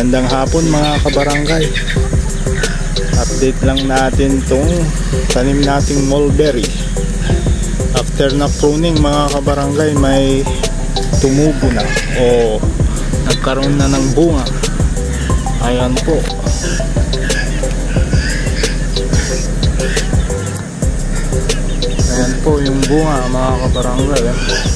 Magandang hapon mga kabarangay. Update lang natin tong tanim nating mulberry. After na pruning mga kabarangay, may tumubo na o nagkaroon na ng bunga. Ayan po. Ayan po yung bunga mga kabarangay.